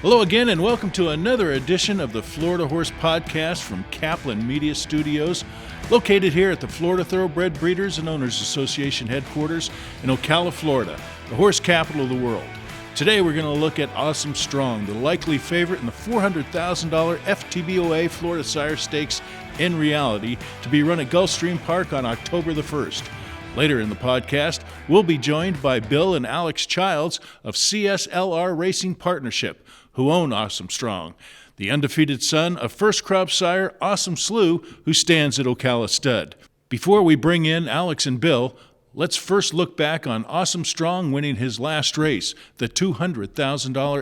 Hello again, and welcome to another edition of the Florida Horse Podcast from Kaplan Media Studios, located here at the Florida Thoroughbred Breeders and Owners Association headquarters in Ocala, Florida, the horse capital of the world. Today we're going to look at Awesome Strong, the likely favorite in the $400,000 FTBOA Florida Sire Stakes in reality, to be run at Gulfstream Park on October the 1st. Later in the podcast, we'll be joined by Bill and Alex Childs of CSLR Racing Partnership, who own Awesome Strong, the undefeated son of first crop sire Awesome Slew, who stands at Ocala Stud. Before we bring in Alex and Bill, let's first look back on Awesome Strong winning his last race, the $200,000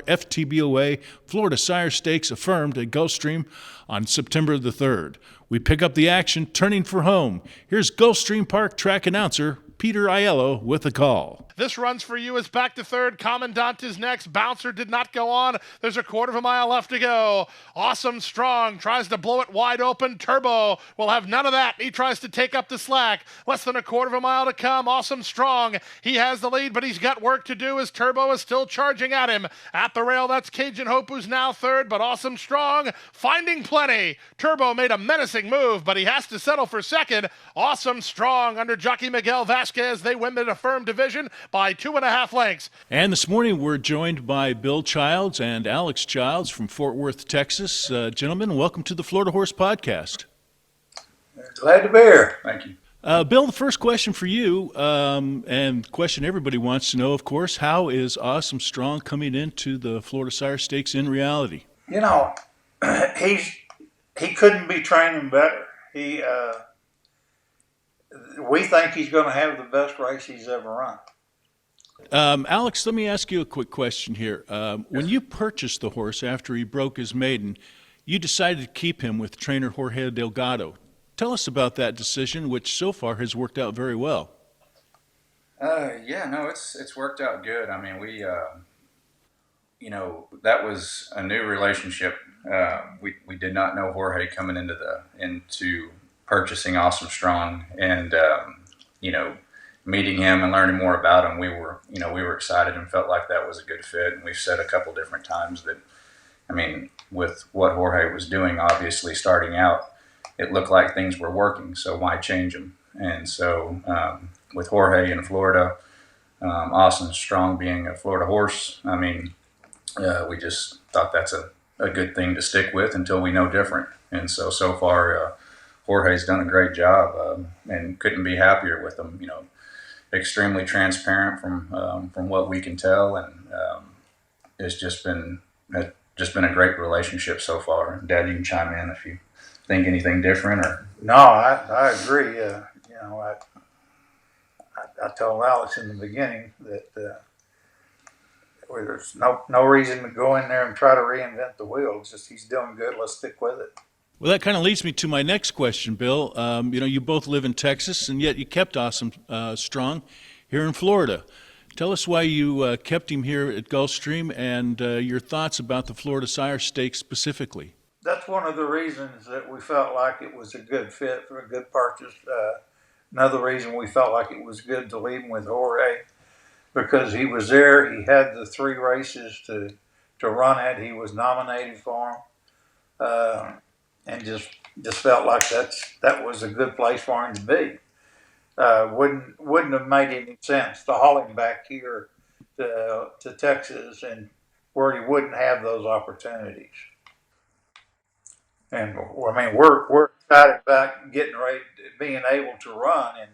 FTBOA Florida Sire Stakes affirmed at Gulfstream on September the 3rd. We pick up the action, turning for home. Here's Gulfstream Park track announcer Peter Aiello with a call. This runs for you is back to third. Commandant is next. Bouncer did not go on. There's a quarter of a mile left to go. Awesome Strong tries to blow it wide open. Turbo will have none of that. He tries to take up the slack. Less than a quarter of a mile to come. Awesome Strong. He has the lead, but he's got work to do as Turbo is still charging at him. At the rail, that's Cajun Hope, who's now third, but Awesome Strong finding plenty. Turbo made a menacing move, but he has to settle for second. Awesome Strong under jockey Miguel Vasquez. They win the affirmed division by 2.5 lengths. And this morning we're joined by Bill Childs and Alex Childs from Fort Worth, Texas. Gentlemen, welcome to the Florida Horse Podcast. Glad to be here. Thank you. Bill, the first question for you, and question everybody wants to know, of course, how is Awesome Strong coming into the Florida Sire Stakes in reality? You know, he couldn't be training better. We think he's going to have the best race he's ever run. Alex, let me ask you a quick question here. When you purchased the horse after he broke his maiden, you decided to keep him with trainer Jorge Delgado. Tell us about that decision, which so far has worked out very well. It's worked out good. I mean, we, that was a new relationship. We did not know Jorge coming into purchasing Awesome Strong, and meeting him and learning more about him, we were excited and felt like that was a good fit. And we've said a couple different times that, with what Jorge was doing, obviously starting out, it looked like things were working, so why change them? And so with Jorge in Florida, Awesome Strong being a Florida horse, we just thought that's a good thing to stick with until we know different. And so far, Jorge's done a great job and couldn't be happier with him. Extremely transparent from what we can tell, and it's just been a great relationship so far. Dad, you can chime in if you think anything different. Or no, I agree. I told Alex in the beginning that there's no reason to go in there and try to reinvent the wheel. It's just he's doing good. Let's stick with it. Well, that kind of leads me to my next question, Bill. You both live in Texas, and yet you kept Awesome Strong here in Florida. Tell us why you kept him here at Gulfstream, and your thoughts about the Florida Sire Stakes specifically. That's one of the reasons that we felt like it was a good fit for a good purchase. Another reason we felt like it was good to leave him with Jorge, because he was there. He had the 3 races to run at. He was nominated for them. And just felt like that was a good place for him to be. Wouldn't have made any sense to haul him back here to Texas, and where he wouldn't have those opportunities. And we're excited about getting ready, being able to run in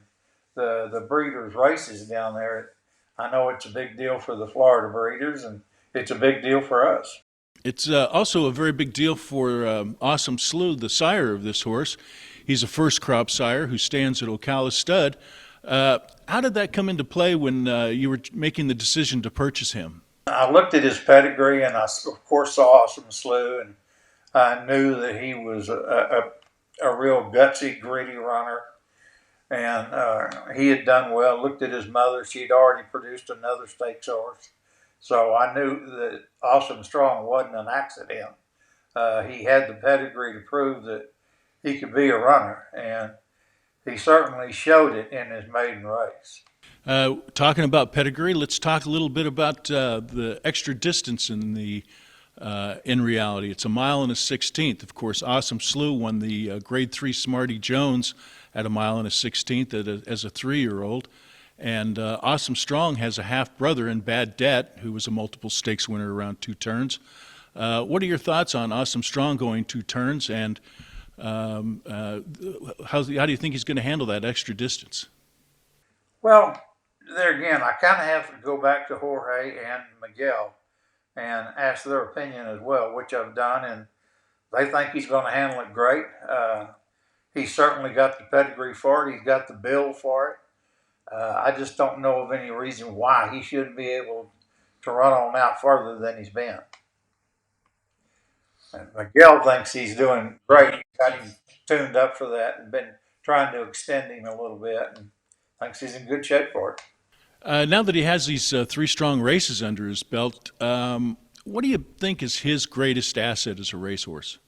the breeders' races down there. I know it's a big deal for the Florida breeders, and it's a big deal for us. It's also a very big deal for Awesome Slew, the sire of this horse. He's a first crop sire who stands at Ocala Stud. How did that come into play when you were making the decision to purchase him? I looked at his pedigree, and I, of course, saw Awesome Slew, and I knew that he was a real gutsy, gritty runner. And he had done well. Looked at his mother. She'd already produced another stakes horse. So I knew that Awesome Strong wasn't an accident. He had the pedigree to prove that he could be a runner, and he certainly showed it in his maiden race. Talking about pedigree, let's talk a little bit about the extra distance in the in reality. It's a mile and a 16th. Of course, Awesome Slew won the Grade 3 Smarty Jones at a mile and a 16th as a 3-year-old. And Awesome Strong has a half-brother in Bad Debt, who was a multiple stakes winner around 2 turns. What are your thoughts on Awesome Strong going 2 turns, and how do you think he's going to handle that extra distance? Well, there again, I kind of have to go back to Jorge and Miguel and ask their opinion as well, which I've done, and they think he's going to handle it great. He's certainly got the pedigree for it. He's got the build for it. I just don't know of any reason why he shouldn't be able to run on out further than he's been. And Miguel thinks he's doing great. He's got him tuned up for that and been trying to extend him a little bit, and thinks he's in good shape for it. Now that he has these 3 strong races under his belt, what do you think is his greatest asset as a racehorse?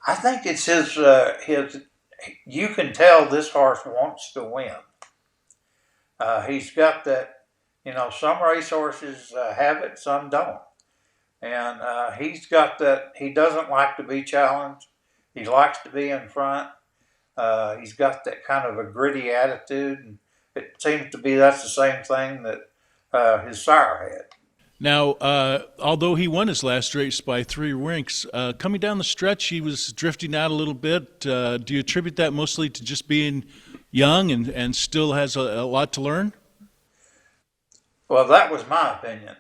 I think it's his. You can tell this horse wants to win. He's got that. Some racehorses have it, some don't. And he's got that. He doesn't like to be challenged. He likes to be in front. He's got that kind of a gritty attitude, and it seems to be that's the same thing that his sire had. Now, although he won his last race by 3 rinks, coming down the stretch, he was drifting out a little bit. Do you attribute that mostly to just being young and still has a lot to learn? Well, that was my opinion.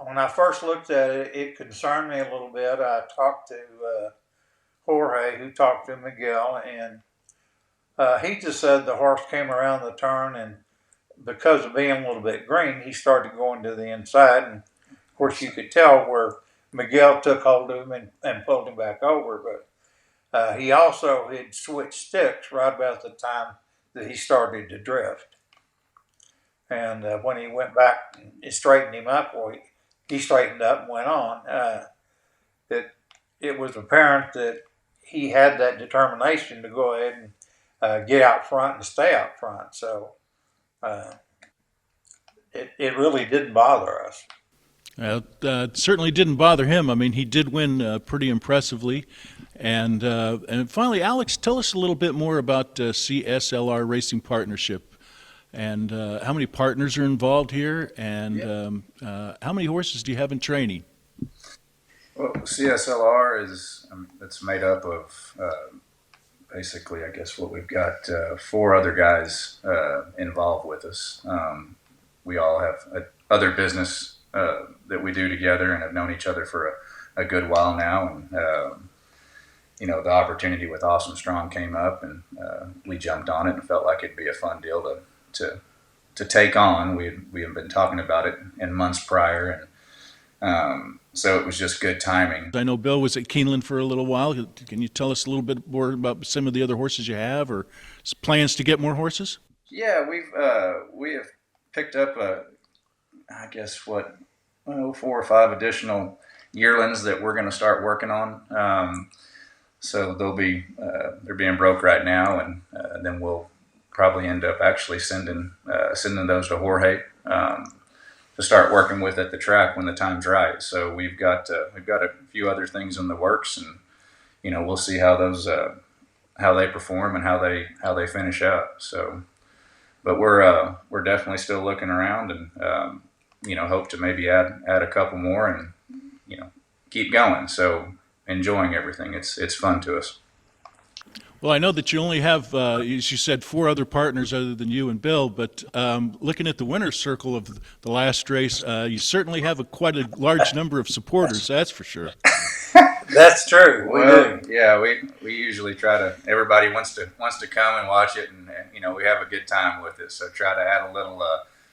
When I first looked at it, it concerned me a little bit. I talked to Jorge, who talked to Miguel, and he just said the horse came around the turn, and because of being a little bit green, he started going to the inside. And of course, you could tell where Miguel took hold of him and pulled him back over. But he also had switched sticks right about the time that he started to drift. And when he went back and straightened him up, well, he straightened up and went on. It was apparent that he had that determination to go ahead and get out front and stay out front. So it really didn't bother us. It certainly didn't bother him. I mean, he did win pretty impressively. And finally, Alex, tell us a little bit more about CSLR Racing Partnership and how many partners are involved here, and how many horses do you have in training? Well, CSLR it's made up of basically, I guess, what we've got 4 other guys involved with us. We all have other business that we do together and have known each other for a good while now. And, the opportunity with Awesome Strong came up, and we jumped on it and felt like it'd be a fun deal to take on. We had been talking about it in months prior, and so it was just good timing. I know Bill was at Keeneland for a little while. Can you tell us a little bit more about some of the other horses you have, or plans to get more horses? Yeah, we have picked up I guess 4 or 5 additional yearlings that we're going to start working on. So they're being broke right now, and then we'll probably end up actually sending those to Jorge to start working with at the track when the time's right. So we've got a few other things in the works, and we'll see how they perform and how they finish out. So, but we're definitely still looking around, and hope to maybe add a couple more, and keep going. So enjoying everything. It's fun to us. Well, I know that you only have, as you said, 4 other partners other than you and Bill, but looking at the winner's circle of the last race, you certainly have quite a large number of supporters, that's for sure. That's true. We usually try to, everybody wants to come and watch it, and we have a good time with it, so try to add a little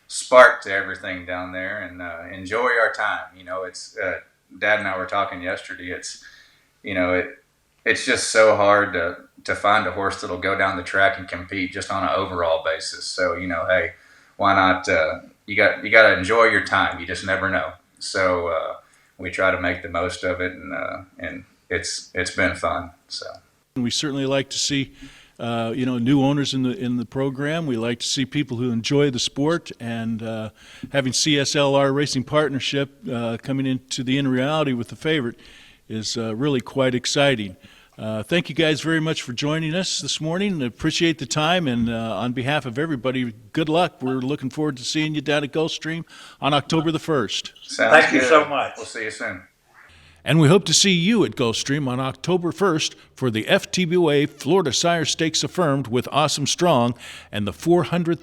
spark to everything down there, and enjoy our time. It's Dad and I were talking yesterday, it's just so hard to find a horse that'll go down the track and compete just on an overall basis. So, hey, why not? You got to enjoy your time. You just never know. So we try to make the most of it, and it's been fun. So we certainly like to see new owners in the program. We like to see people who enjoy the sport, and having CSLR Racing Partnership coming into the in reality with the favorite is really quite exciting. Thank you guys very much for joining us this morning. Appreciate the time, and on behalf of everybody, good luck. We're looking forward to seeing you down at Gulfstream on October the 1st. Thank you so much. We'll see you soon. And we hope to see you at Gulfstream on October 1st for the FTBOA Florida Sire Stakes Affirmed with Awesome Strong and the $400,000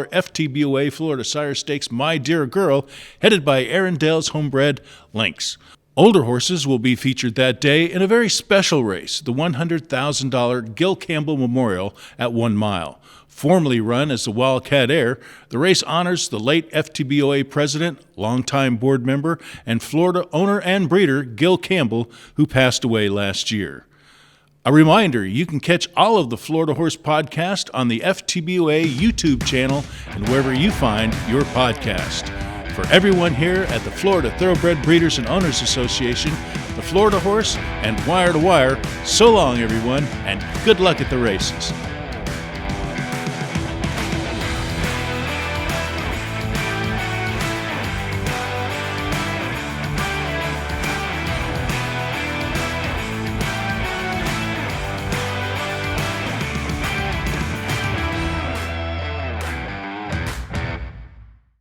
FTBOA Florida Sire Stakes My Dear Girl, headed by Arundel's homebred Lynx. Older horses will be featured that day in a very special race, the $100,000 Gil Campbell Memorial at 1 mile. Formerly run as the Wildcat Air, the race honors the late FTBOA president, longtime board member, and Florida owner and breeder Gil Campbell, who passed away last year. A reminder, you can catch all of the Florida Horse Podcast on the FTBOA YouTube channel and wherever you find your podcast. For everyone here at the Florida Thoroughbred Breeders and Owners Association, the Florida Horse, and Wire to Wire, so long everyone, and good luck at the races.